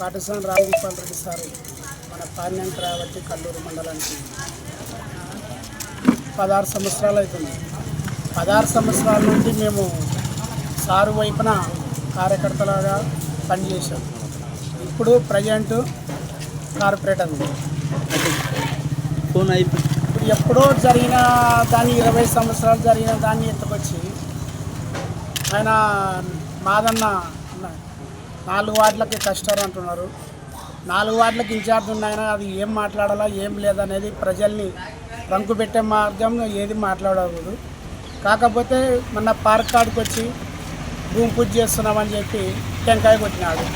పాటిసాన్ Ramagopal Reddy sir మన parliament రావట్టి Kalluru మండలానికి 16 సంవత్సరాలు అవుతుంది. 16 సంవత్సరాల నుండి మేము సారు వైపున కార్యకర్తలాగా పనిచేసాం. ఇప్పుడు ప్రజెంట్ కార్పొరేటర్ ఇప్పుడు ఎప్పుడో జరిగిన దాన్ని 20 సంవత్సరాలు జరిగిన దాన్ని ఎత్తుకొచ్చి ఆయన మాదన్న 4 వార్డులకి కష్టాలు అంటున్నారు. 4 వార్డులకు ఇన్ఛార్జ్ ఉన్నాయన అది ఏం మాట్లాడాలా ఏం లేదనేది ప్రజల్ని రంకు పెట్టే మార్గం ఏది మాట్లాడకూడదు. కాకపోతే మొన్న పార్క్ కాడికి వచ్చి భూమి పూజ చేస్తున్నామని చెప్పి టెంకాయ కొట్టినాడు.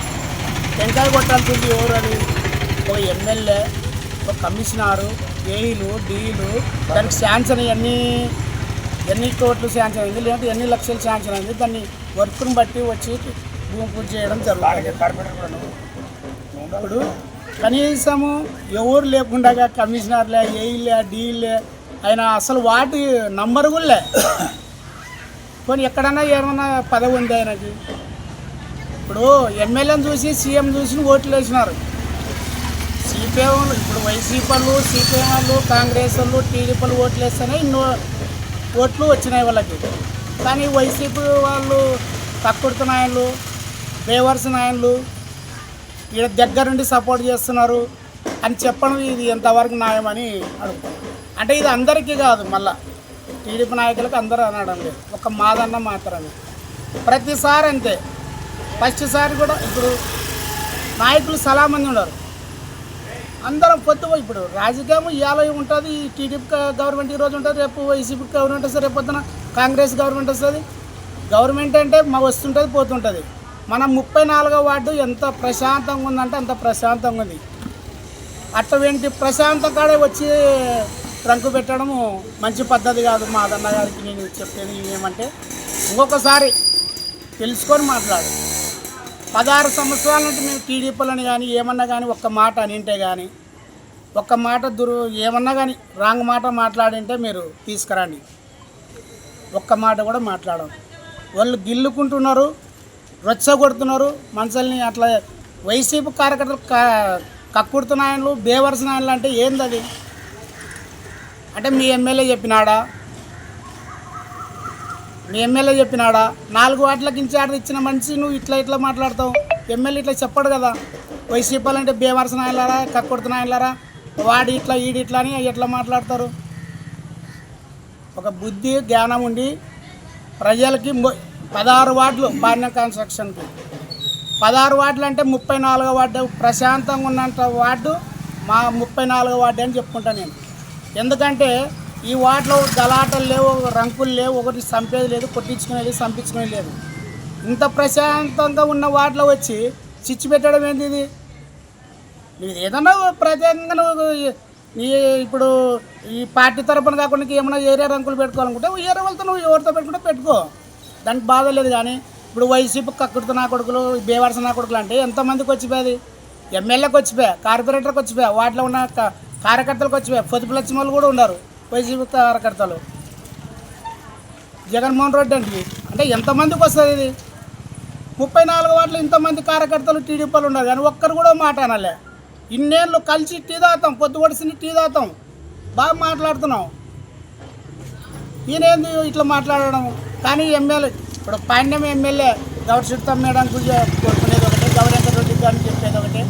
టెంకాయ కొట్టాల్సింది ఎవరు? అది ఒక ఎమ్మెల్యే, ఒక కమిషనరు, ఏఈలు, డీలు. దానికి శాంక్షన్ ఎన్ని కోట్లు శాంక్షన్ అయింది, లేదంటే ఎన్ని లక్షలు శాంక్షన్ అయింది, దాన్ని వర్క్ను బట్టి వచ్చి భూమి పూజ చేయడం జరుగుతుంది. ఇప్పుడు కనీసము ఎవరు లేకుండా కమిషనర్లే, ఏఈలే, డీలే, ఆయన అసలు వాటి నంబర్ కూడా పోనీ ఎక్కడన్నా ఏమన్నా పదవి ఉంది ఆయనకి. ఇప్పుడు ఎమ్మెల్యేని చూసి సీఎం చూసి ఓట్లు వేసినారు. సిపిఎం ఇప్పుడు వైసీపీ వాళ్ళు, సిపిఎం వాళ్ళు, కాంగ్రెస్ వాళ్ళు, టీడీపీ వాళ్ళు ఓట్లు వేస్తేనే ఇన్నో ఓట్లు వచ్చినాయి వాళ్ళకి. కానీ వైసీపీ వాళ్ళు తక్కువ నాయకులు, బేవర్స్ నాయకులు ఈడ దగ్గరుండి సపోర్ట్ చేస్తున్నారు అని చెప్పడం ఇది ఎంతవరకు న్యాయమని అడుగుతాం. అంటే ఇది అందరికీ కాదు, మళ్ళా టీడీపీ నాయకులకు అందరూ అనడం లేదు, ఒక మాదన్న మాత్రమే. ప్రతిసారి అంతే. ఫస్ట్ సారి కూడా ఇప్పుడు నాయకులు చాలా మంది ఉన్నారు, అందరం పొద్దు. ఇప్పుడు రాజకీయం ఇవాళ ఉంటుంది, టీడీపీ గవర్నమెంట్ ఈరోజు ఉంటుంది, రేపు వైసీపీ గవర్నమెంట్ వస్తుంది, రేపు పొద్దున కాంగ్రెస్ గవర్నమెంట్ వస్తుంది. గవర్నమెంట్ అంటే వస్తుంటుంది పోతుంటుంది. మన 34వ వార్డు ఎంత ప్రశాంతంగా ఉందంటే అంత ప్రశాంతంగా ఉంది. అటువంటి ప్రశాంత కాడే వచ్చి రంకు పెట్టడము మంచి పద్ధతి కాదు. మాదన్న గారికి నేను చెప్పేది ఏమంటే ఇంకొకసారి తెలుసుకొని మాట్లాడు. 16 సంవత్సరాల నుండి మేము టీడీపీలని కానీ ఏమన్నా కానీ ఒక్క మాట అనింటే కానీ, ఒక్క మాట ఏమన్నా కానీ రాంగ్ మాట మాట్లాడింటే మీరు తీసుకురండి. ఒక్క మాట కూడా మాట్లాడడం. వాళ్ళు గిల్లుకుంటున్నారు, రొచ్చగొడుతున్నారు మనుషుల్ని. అట్లా వైసీపీ కార్యకర్తలు కక్కుడుతు నాయనలు, బేవర్స్ నాయనలు అంటే ఏంది అది? అంటే మీ ఎమ్మెల్యే చెప్పినాడా? మీ ఎమ్మెల్యే చెప్పినాడా? 4 వార్డులకు ఇన్ఛార్జ్ ఇచ్చిన మనిషి నువ్వు ఇట్లా మాట్లాడతావు? ఎమ్మెల్యే ఇట్లా చెప్పడు కదా. వైసీపీ అంటే బేవర్స్ నాయనలారా, కక్కుడుతు నాయనలారా, వాడి ఇట్లా ఈడి ఇట్లా అని ఎట్లా మాట్లాడతారు? ఒక బుద్ధి జ్ఞానం ఉండి ప్రజలకి 16 వార్డులు బారిన కన్స్ట్రక్షన్కి 16 వార్డులు అంటే 34వ వార్డు ప్రశాంతంగా ఉన్నంత వార్డు మా 34వ వార్డు అని చెప్పుకుంటాను నేను. ఎందుకంటే ఈ వార్డులో గలాటలు లేవు, రంకులు లేవు, ఒకటి చంపేది లేదు, కొట్టించుకునేది, చంపించుకునేది లేదు. ఇంత ప్రశాంతంగా ఉన్న వార్డులో వచ్చి చిచ్చు పెట్టడం ఏంది? ఇది నీది ఏదన్నా ప్రత్యేకంగా నువ్వు ఇప్పుడు ఈ పార్టీ తరపున కాకుండా ఏమైనా ఏరియా రంకులు పెట్టుకోవాలనుకుంటే ఏరియా వాళ్ళతో నువ్వు ఎవరితో పెట్టుకుంటే పెట్టుకో, దానికి బాధ లేదు. కానీ ఇప్పుడు వైసీపీ కక్కుడుతో నా కొడుకులు, బేవర్స నా కొడుకులు అంటే ఎంతమందికి వచ్చిపోయేది? ఎమ్మెల్యేకి వచ్చిపోయా, కార్పొరేటర్కి వచ్చిపోయా, వాటిలో ఉన్న కార్యకర్తలకు వచ్చిపోయా, పొదుపు లక్ష్మి వాళ్ళు కూడా ఉన్నారు వైసీపీ కార్యకర్తలు. జగన్మోహన్ రెడ్డి అంటే ఎంతమందికి వస్తుంది ఇది? 34 వార్డులు ఇంతమంది కార్యకర్తలు టీడీపీలు ఉన్నారు, కానీ ఒక్కరు కూడా మాట అనలే. ఇన్నేళ్ళు కలిసి టీ తాగుతాం, పొద్దు పొడిసింది టీ తాగుతాం, బాగా మాట్లాడుతున్నాం. ఈయనేంది ఇట్లా మాట్లాడడం? కానీ ఎమ్మెల్యే ఇప్పుడు పాండ్యం ఎమ్మెల్యే గౌరి సుత్తం మేడం కోరుకునేది ఒకటే, గౌరి వెంకటరెడ్డి గారిని చెప్పేది ఒకటే,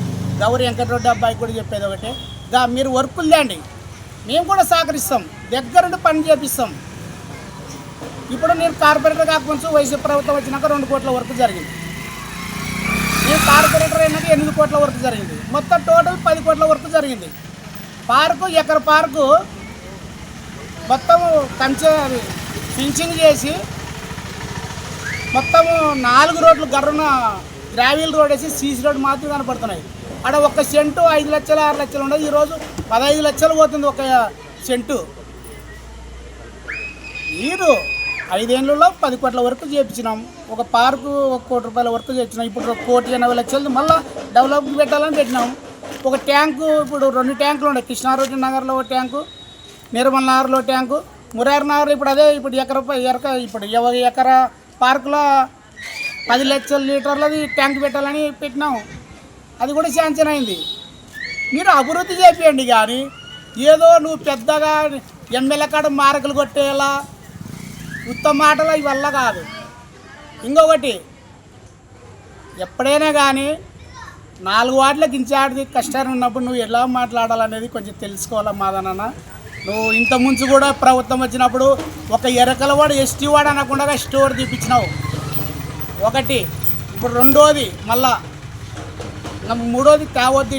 గౌరి వెంకటరెడ్డి అబ్బాయి కూడా చెప్పేది ఒకటే. మీరు వర్కులు తేండి, మేము కూడా సహకరిస్తాం, దగ్గరుండి పని చేపిస్తాం. ఇప్పుడు నేను కార్పొరేటర్ కాకపోతే వైసీపీ ప్రభుత్వం వచ్చినాక 2 కోట్ల వర్క్ జరిగింది. నేను కార్పొరేటర్ అయినాక 8 కోట్ల వర్క్ జరిగింది. మొత్తం టోటల్ 10 కోట్ల వర్క్ జరిగింది. పార్కు, ఎకర పార్కు మొత్తం కంచె ఫినిషింగ్ చేసి మొత్తము 4 రోడ్లు గర్రున గ్రావెల్ రోడ్ వేసి సీసీ రోడ్ మాత్రం కనపడుతున్నాయి. అక్కడ 1 సెంటు 5 లక్షలు 6 లక్షలు ఉండదు, ఈరోజు 15 లక్షలు పోతుంది 1 సెంటు. మీరు 5 ఏళ్ళలో 10 కోట్ల వరకు చేయించినాం. ఒక పార్కు 1 కోటి రూపాయల వరకు చేయించినాం. ఇప్పుడు 1,80,00,000 మళ్ళీ డెవలప్ పెట్టాలని పెట్టినాం. ఒక ట్యాంకు, ఇప్పుడు 2 ట్యాంకులు ఉన్నాయి, కృష్ణారెడ్డి నగర్లో ఒక ట్యాంకు, నిర్మల్ నగర్లో ట్యాంకు, మురారి నగర్లో ఇప్పుడు అదే. ఇప్పుడు ఇప్పుడు ఎకరా పార్కులో 10 లక్షల లీటర్లది ట్యాంక్ పెట్టాలని పెట్టినాం. అది కూడా శాంక్షన్ అయింది. మీరు అభివృద్ధి చేపియండి, కానీ ఏదో నువ్వు పెద్దగా ఎమ్మెల్యే కాడ మార్కులు కొట్టేలా ఉత్తమ మాటలు ఇవల్ల కాదు. ఇంకొకటి, ఎప్పుడైనా కానీ 4 వార్డులకు ఇన్ఛార్జ్ కష్టాన్ని ఉన్నప్పుడు నువ్వు ఎలా మాట్లాడాలనేది కొంచెం తెలుసుకోవాలా మాదన్న. నువ్వు ఇంత ముందు కూడా ప్రభుత్వం వచ్చినప్పుడు ఒక ఎరకలవాడు ఎస్టీ వాడు అనకుండా స్టోర్ తీపించినావు ఒకటి. ఇప్పుడు రెండోది మళ్ళా మూడోది తేవద్దు.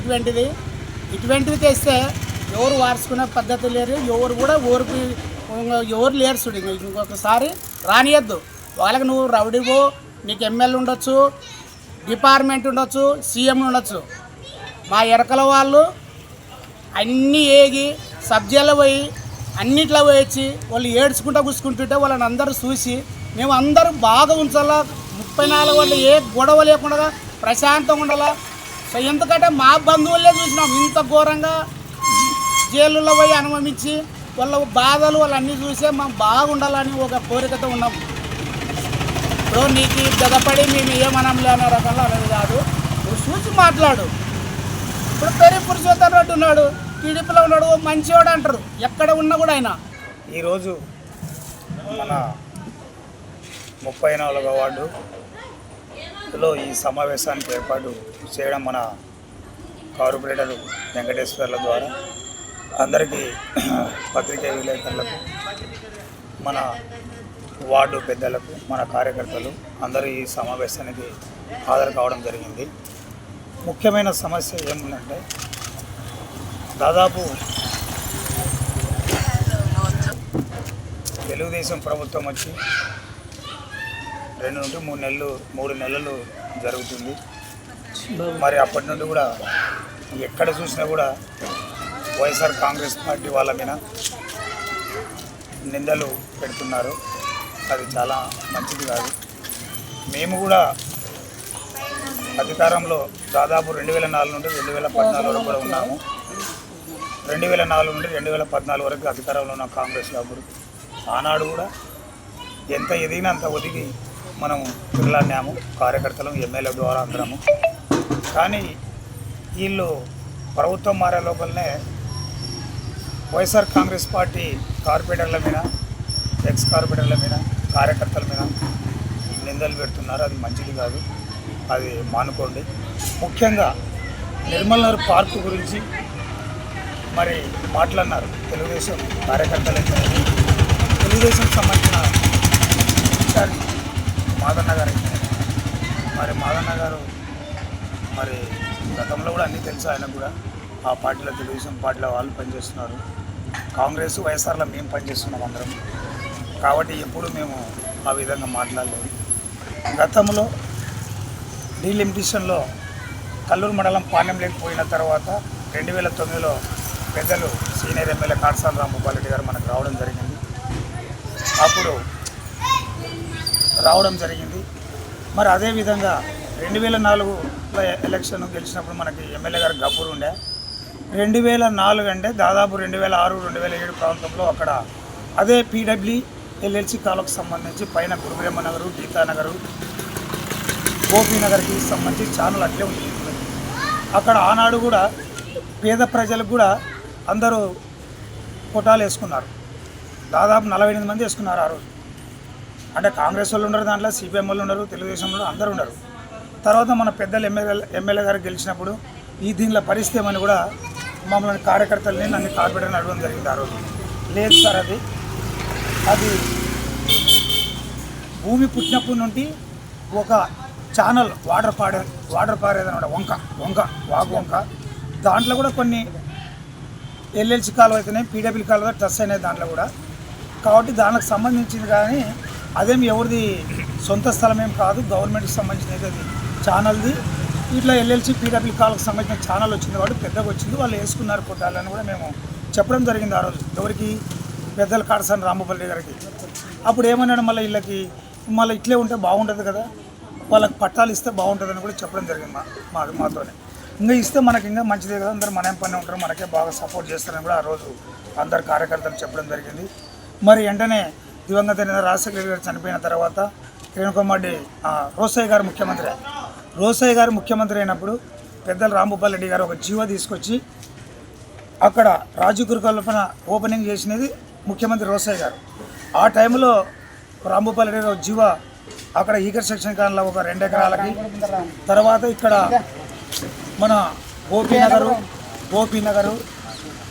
ఇటువంటివి తెస్తే ఎవరు వార్చుకునే పద్ధతి లేరు, ఎవరు కూడా ఎవరు లేరు. చూడు ఇంకొకసారి రానియద్దు వాళ్ళకి. నువ్వు రౌడీవో, నీకు ఎమ్మెల్యే ఉండొచ్చు, డిపార్ట్మెంట్ ఉండొచ్చు, సీఎం ఉండొచ్చు. మా ఎరకల వాళ్ళు అన్నీ ఏగి సబ్జెక్టులో పోయి అన్నిట్లో పోయి వాళ్ళు ఏడ్చుకుంటూ కూసుకుంటుంటే వాళ్ళని అందరూ చూసి మేము అందరూ బాగా ఉంచాలా, 34 వాళ్ళు ఏ గొడవ లేకుండా ప్రశాంతంగా ఉండాలా. సో ఎందుకంటే మా బంధువులే చూసినాం ఇంత ఘోరంగా జైలులో పోయి అనుభవించి వాళ్ళ బాధలు వాళ్ళన్నీ చూసే మేము బాగుండాలని ఒక కోరికతో ఉన్నాం. ఇప్పుడు నీకు గదపడి మేము ఏమనంలే అనే రకంలో అనేది కాదు. నువ్వు చూసి మాట్లాడు. ఇప్పుడు పెరి పురుషోత్తమ్ రెడ్డి ఉన్నాడు, టీడీపీలో ఉన్నాడు, మంచివాడు అంటారు ఎక్కడ ఉన్నా కూడా. ఆయన ఈరోజు మన 34వ వార్డులో ఈ సమావేశానికి ఏర్పాటు చేయడం మన కార్పొరేటర్ వెంకటేశ్వర్ల ద్వారా అందరికీ పత్రికా విలేకరులకు, మన వార్డు పెద్దలకు, మన కార్యకర్తలు అందరూ ఈ సమావేశానికి హాజరు కావడం జరిగింది. ముఖ్యమైన సమస్య ఏముందంటే, దాదాపు తెలుగుదేశం ప్రభుత్వం వచ్చి 2 నుండి 3 నెలలు జరుగుతుంది. మరి అప్పటి నుండి కూడా ఎక్కడ చూసినా కూడా వైఎస్ఆర్ కాంగ్రెస్ పార్టీ వాళ్ళ మీద నిందలు పెడుతున్నారు. అది చాలా మంచిది కాదు. మేము కూడా అధికారంలో దాదాపు 2004 నుండి 2014 వరకు కూడా ఉన్నాము. 2004 నుండి 2014 వరకు అధికారంలో ఉన్న కాంగ్రెస్ అప్పుడు ఆనాడు కూడా ఎంత ఎదిగినా అంత ఒదిగి మనం తిరలాడినాము, కార్యకర్తలు ఎమ్మెల్యే ద్వారా అందరము. కానీ వీళ్ళు ప్రభుత్వం మారే లోపలనే వైఎస్ఆర్ కాంగ్రెస్ పార్టీ కార్పొరేటర్ల మీద, ఎక్స్ కార్పొరేటర్ల మీద, కార్యకర్తల మీద నిందలు పెడుతున్నారు. అది మంచిది కాదు, అది మానుకోండి. ముఖ్యంగా నిర్మల్నగర్ పార్కు గురించి మరి మాట్లాడినారు తెలుగుదేశం కార్యకర్తలు. తెలుగుదేశం సంబంధించిన ఇన్ఛార్జ్ మాదన్న గారు, మరి మాదన్న గారు మరి గతంలో కూడా అన్నీ తెలుసు ఆయన కూడా. ఆ పార్టీలో తెలుగుదేశం పార్టీలో వాళ్ళు పనిచేస్తున్నారు, కాంగ్రెస్ వైఎస్ఆర్లో మేము పనిచేస్తున్నాం అందరం. కాబట్టి ఎప్పుడు మేము ఆ విధంగా మాట్లాడలేదు. గతంలో డీలిమిటేషన్లో కల్లూరు మండలం పాణ్యంలోకి పోయిన తర్వాత 2009లో పెద్దలు సీనియర్ ఎమ్మెల్యే కాటసాల రాంభూపాల్ రెడ్డి గారు మనకు రావడం జరిగింది. మరి అదేవిధంగా 2004లో ఎలక్షన్ గెలిచినప్పుడు మనకి ఎమ్మెల్యే గారు గబ్బూరు ఉండే. 2004 అంటే దాదాపు 2006, 2007 ప్రాంతంలో అక్కడ అదే పీడబ్ల్యూ ఎల్ఎల్సి కాలకు సంబంధించి పైన గురుబ్రహ్మ నగరు, గీతానగరు, గోపీనగర్కి సంబంధించి ఛానల్ అట్లే ఉంది. అక్కడ ఆనాడు కూడా పేద ప్రజలకు కూడా అందరూ కొట్టాలు వేసుకున్నారు. దాదాపు 48 మంది వేసుకున్నారు ఆ రోజు. అంటే కాంగ్రెస్ వాళ్ళు ఉన్నారు దాంట్లో, సిపిఎం వాళ్ళు ఉన్నారు, తెలుగుదేశం వాళ్ళు అందరూ ఉన్నారు. తర్వాత మన పెద్దలు ఎమ్మెల్యే గారు గెలిచినప్పుడు దీనిలో పరిస్థితి ఏమని కూడా మమ్మల్ని కార్యకర్తలని నన్ను కార్పొరేటర్ని అడగడం జరిగింది ఆ రోజు. లేదు సార్, అది భూమి పుట్టినప్పటి నుండి ఒక ఛానల్ వాటర్ పారేదన్నమాట, వంక దాంట్లో కూడా కొన్ని ఎల్ఎల్సి కాలువ అయితేనే, పీడబ్ల్యూ కాలువ ట్రస్ అయినాయి దాంట్లో కూడా. కాబట్టి దానికి సంబంధించింది, కానీ అదేమి ఎవరిది సొంత స్థలం ఏం కాదు, గవర్నమెంట్కి సంబంధించినది అది ఛానల్ది. ఇట్లా ఎల్ఎల్సి పీడబ్ల్యూ కాలువకు సంబంధించిన ఛానల్ వచ్చింది కాబట్టి పెద్దగా వచ్చింది, వాళ్ళు వేసుకున్నారు కొట్టాలని కూడా మేము చెప్పడం జరిగింది ఆ రోజు. ఎవరికి? పెద్దలు కాటసాల రాంభూపాల్ రెడ్డి గారికి. అప్పుడు ఏమన్నాడు, మళ్ళీ వీళ్ళకి మళ్ళీ ఇట్లే ఉంటే బాగుంటుంది కదా, వాళ్ళకి పట్టాలు ఇస్తే బాగుంటుందని కూడా చెప్పడం జరిగింది మాతోనే. ఇంకా ఇస్తే మనకి ఇంకా మంచిదే కదా, అందరూ మన ఏం పని ఉంటారు, మనకే బాగా సపోర్ట్ చేస్తారని కూడా ఆ రోజు అందరు కార్యకర్తలు చెప్పడం జరిగింది. మరి వెంటనే దివంగత నేత రాజశేఖర గారు చనిపోయిన తర్వాత కిరణ్ కుమార్ రెడ్డి రోసయ్య గారు ముఖ్యమంత్రి అయినప్పుడు పెద్దలు రాంభూపాల్ రెడ్డి గారు ఒక జీవో తీసుకొచ్చి అక్కడ రాజు గురుకల్పన ఓపెనింగ్ చేసినది ముఖ్యమంత్రి రోసయ్య గారు. ఆ టైంలో రాంభూపాల్ రెడ్డి గారు జీవో అక్కడ ఈగర్ సెక్షన్ కాలంలో ఒక 2 ఎకరాలకి, తర్వాత ఇక్కడ మన గోపీనగరు,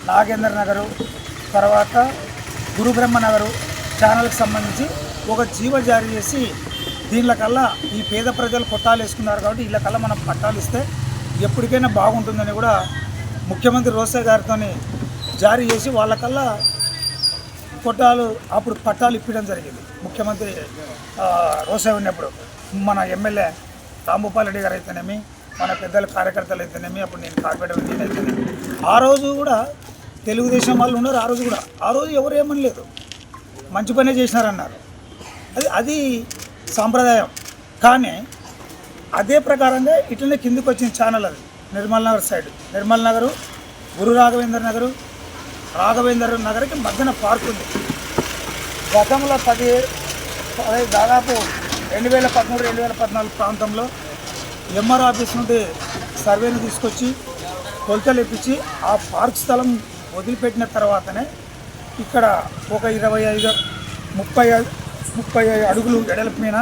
నాగేంద్ర నగరు, తర్వాత గురుబ్రహ్మ నగరు ఛానల్కి సంబంధించి ఒక జీవో జారీ చేసి దీనికల్లా ఈ పేద ప్రజలు కొట్టాలు వేసుకున్నారు కాబట్టి వీళ్ళకల్లా మనం పట్టాలు ఇస్తే ఎప్పటికైనా బాగుంటుందని కూడా ముఖ్యమంత్రి రోసయ్య గారితో జారీ చేసి వాళ్ళకల్లా కొట్టాలు అప్పుడు పట్టాలు ఇప్పడం జరిగింది. ముఖ్యమంత్రి రోసయ్య ఉన్నప్పుడు మన ఎమ్మెల్యే రాంభూపాల్ రెడ్డి గారు అయితేనేమి, మన పెద్దల కార్యకర్తలు అయితేనేమి, అప్పుడు నేను కార్పొరేటర్ నేను అయితేనేమి, ఆ రోజు కూడా తెలుగుదేశం వాళ్ళు ఉన్నారు. ఆ రోజు ఎవరు ఏమనలేదు, మంచి పనే చేసినారన్నారు. అది సాంప్రదాయం. కానీ అదే ప్రకారంగా ఇట్లనే కిందకి వచ్చిన ఛానల్ అది నిర్మల్ నగర్ సైడ్, నిర్మల్ నగరు, గురు రాఘవేంద్ర నగర్కి మధ్యన పార్క్ ఉంది. గతంలో దాదాపు 2013-2014 ప్రాంతంలో ఎంఆర్ ఆఫీస్ నుండి సర్వేను తీసుకొచ్చి కొలతలు ఇప్పించి ఆ పార్క్ స్థలం వదిలిపెట్టిన తర్వాతనే ఇక్కడ ఒక 30 అడుగులు వెడల్పు మీద,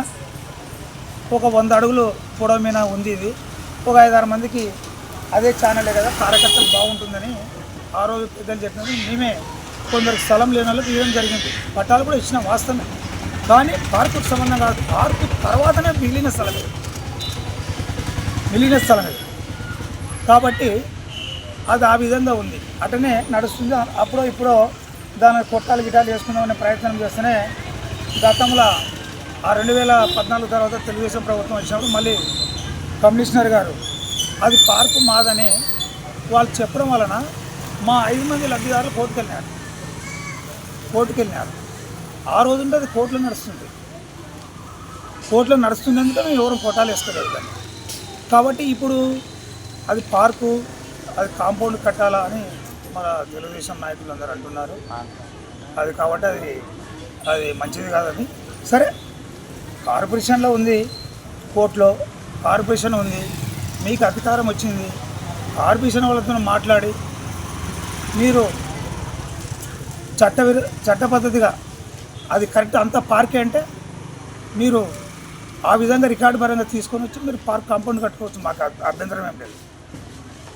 ఒక 100 అడుగులు పొడవు మీద ఉంది. ఇది ఒక 5-6 మందికి అదే ఛానలే కదా, కార్యకర్తలు బాగుంటుందని ఆ రోజు పెద్దలు చెప్పినది. మేమే కొందరికి స్థలం లేని వాళ్ళకి ఇవ్వడం జరిగింది. పట్టాలు కూడా ఇచ్చిన వాస్తవమే. కానీ పార్కుకు సంబంధం కాదు, పార్కు తర్వాతనే మిగిలిన స్థలం ఇది. కాబట్టి అది ఆ విధంగా ఉంది, అటనే నడుస్తుంది. అప్పుడో ఇప్పుడో దాని కొట్టాలు గిటాలు వేసుకుందామనే ప్రయత్నం చేస్తేనే గతంలో ఆ 2014 తర్వాత తెలుగుదేశం ప్రభుత్వం వచ్చినప్పుడు మళ్ళీ కమిషనర్ గారు అది పార్కు మాదని వాళ్ళు చెప్పడం వలన మా 5 మంది లబ్ధిదారులు కోర్టుకు వెళ్ళినారు. ఆ రోజు ఉంటే అది కోర్టులో నడుస్తుంది అంటే మేము ఎవరు కొట్టాలు వేసుకోలేదు దాన్ని. కాబట్టి ఇప్పుడు అది పార్కు, అది కాంపౌండ్ కట్టాలా అని మన తెలుగుదేశం నాయకులు అందరూ అంటున్నారు. అది కాబట్టి అది మంచిది కాదని. సరే, కార్పొరేషన్లో ఉంది, కోర్టులో కార్పొరేషన్ ఉంది, మీకు అధికారం వచ్చింది, కార్పొరేషన్ వాళ్ళతో మాట్లాడి మీరు చట్ట పద్ధతిగా అది కరెక్ట్ అంతా పార్కే అంటే మీరు ఆ విధంగా రికార్డు పరంగా తీసుకొని వచ్చి మీరు పార్క్ కాంపౌండ్ కట్టుకోవచ్చు. మాకు అభ్యంతరం ఏం లేదు.